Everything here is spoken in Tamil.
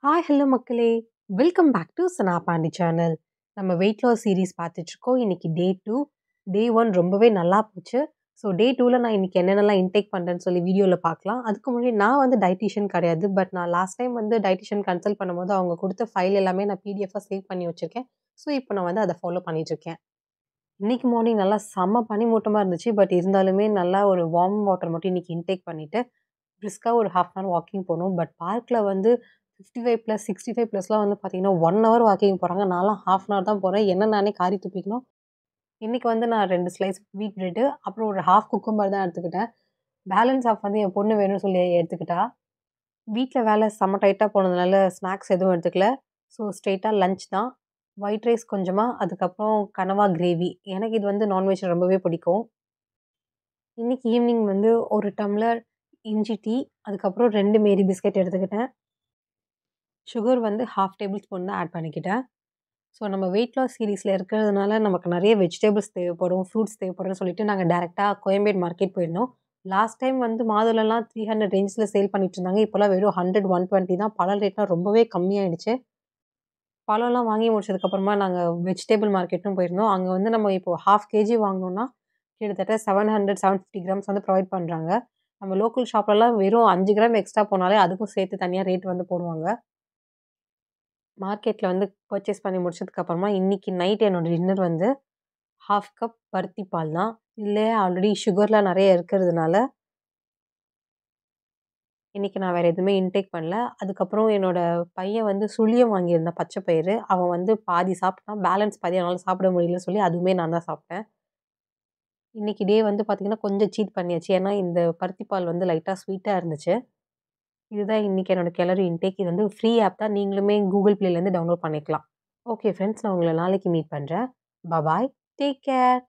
ஹாய் ஹலோ மக்களே! Welcome back to Sana Pandi channel. நம்ம வெயிட் லாஸ் சீரிஸ் பார்த்துட்ருக்கோம். இன்னைக்கு டே 2. டே 1 ரொம்பவே நல்லா போச்சு. ஸோ டே 2ல நான் இன்னைக்கு என்னென்னலாம் இன்டேக் பண்றேன்னு சொல்லி வீடியோல பார்க்கலாம். அதுக்கு முன்னாடி நான் வந்து டயட்டீஷியன் கிடையாது. பட் நான் லாஸ்ட் டைம் வந்து டயட்டீஷியன் கன்சல்ட் பண்ணும்போது அவங்க குடுத்த ஃபைல் எல்லாமே நான் பிடிஎஃபா சேவ் பண்ணி வச்சிருக்கேன். ஸோ இப்போ நான் வந்து அத ஃபாலோ பண்ணிட்டுருக்கேன். இன்னைக்கு மார்னிங் நல்லா செம்ம பனிமூட்டமா இருந்துச்சு. பட் இருந்தாலுமே நல்லா ஒரு வார்ம் வாட்டர் மட்டும் இன்னைக்கு இன்டேக் பண்ணிட்டு, பிரிஸ்கா ஒரு 1/2 அன் ஹவர் வாக்கிங் போனோம். பட் பார்க்ல வந்து 55+, 65+லாம் வந்து பார்த்தீங்கன்னா, 1 ஹவர் வாக்கிங் போறாங்க. நான்லாம் 1/2 அன் ஹவர் தான் போறேன். என்ன நானே காரி துப்பிக்கணும். இன்னைக்கு வந்து நான் 2 ஸ்லைஸ் வீட் பிரெட்டு, அப்புறம் ஒரு 1/2 குக்கும்பர் தான் எடுத்துக்கிட்டேன். பேலன்ஸ் ஆஃப் வந்து என் பொண்ணு வேணும்னு சொல்லி எடுத்துக்கிட்டா. வீட்ல வேலை செம்ம டைட்டா போனதுனால ஸ்நாக்ஸ் எதுவும் எடுத்துக்கல. ஸோ ஸ்ட்ரெயிட்டா லஞ்ச் தான். ஒயிட் ரைஸ் கொஞ்சமா, அதுக்கப்புறம் கனவா கிரேவி. எனக்கு இது வந்து நான்வெஜ் ரொம்பவே பிடிக்கும். இன்னைக்கு ஈவினிங் வந்து 1 டம்ளர் இஞ்சி டீ, அதுக்கப்புறம் 2 மேரி பிஸ்கட் எடுத்துக்கிட்டேன். சுகர் வந்து 1/2 டேபிள் ஸ்பூன் தான் ஆட் பண்ணிக்கிட்டேன். ஸோ நம்ம வெயிட் லாஸ் சீரிஸ்ல இருக்கிறதுனால நமக்கு நெறைய வெஜிடபிள்ஸ் தேவைப்படும், ஃப்ரூட்ஸ் தேவைப்படும்னு சொல்லிட்டு நாங்க டைரக்ட்டா கோயம்பேடு மார்க்கெட் போயிருந்தோம். லாஸ்ட் டைம் வந்து மாதுளலாம் 300 ரேஞ்ச்ல சேல் பண்ணிட்டு இருந்தாங்க. இப்போலாம் வெறும் 100, 120 தான். பழ ரேட்லாம் ரொம்பவே கம்மியாயிடுச்சு. பழம்லாம் வாங்கி முடிச்சதுக்கப்புறமா நாங்க வெஜிடபிள் மார்க்கெட்டும் போயிருந்தோம். அங்க வந்து நம்ம இப்போ 1/2 கேஜி வாங்குனோம்னா, கிட்டத்தட்ட 700, 750 கிராம்ஸ் வந்து ப்ரொவைட் பண்றாங்க. நம்ம லோக்கல் ஷாப்லலாம் வெறும் 5 கிராம் எக்ஸ்ட்ரா போனாலே அதுக்கும் சேர்த்து தனியா ரேட் வந்து போடுவாங்க. மார்க்கெட்ல வந்து பர்ச்சேஸ் பண்ணி முடிச்சதுக்கப்புறமா, இன்னைக்கு நைட் என்னோட டின்னர் வந்து 1/2 கப் பருத்தி பால் தான். இதுலயே ஆல்ரெடி சுகர்லாம் நெறைய இருக்கிறதுனால, இன்னைக்கு நான் வேற எதுவுமே இன்டேக் பண்ணல. அதுக்கப்புறம் என்னோட பையன் வந்து சுழியம் வாங்கியிருந்தான் பச்சை பயிறு. அவன் வந்து பாதி சாப்பிட்டான். பேலன்ஸ் பாதி அவனால சாப்பிட முடியலன்னு சொல்லி அதுவுமே நான் தான் சாப்பிட்டேன். இன்னைக்கு டே வந்து பார்த்தீங்கன்னா, கொஞ்சம் சீட் பண்ணியாச்சு. ஏன்னா, இந்த பருத்தி பால் வந்து லைட்டா ஸ்வீட்டா இருந்துச்சு. இதுதான் இன்னைக்கு என்னோட கேலரி இன்டேக். இது வந்து ஃப்ரீ ஆப் தான். நீங்களுமே Google Playலேருந்து டவுன்லோட் பண்ணிக்கலாம். ஓகே ஃப்ரெண்ட்ஸ், நான் உங்கள நாளைக்கு மீட் பண்றேன். பாய். Take care.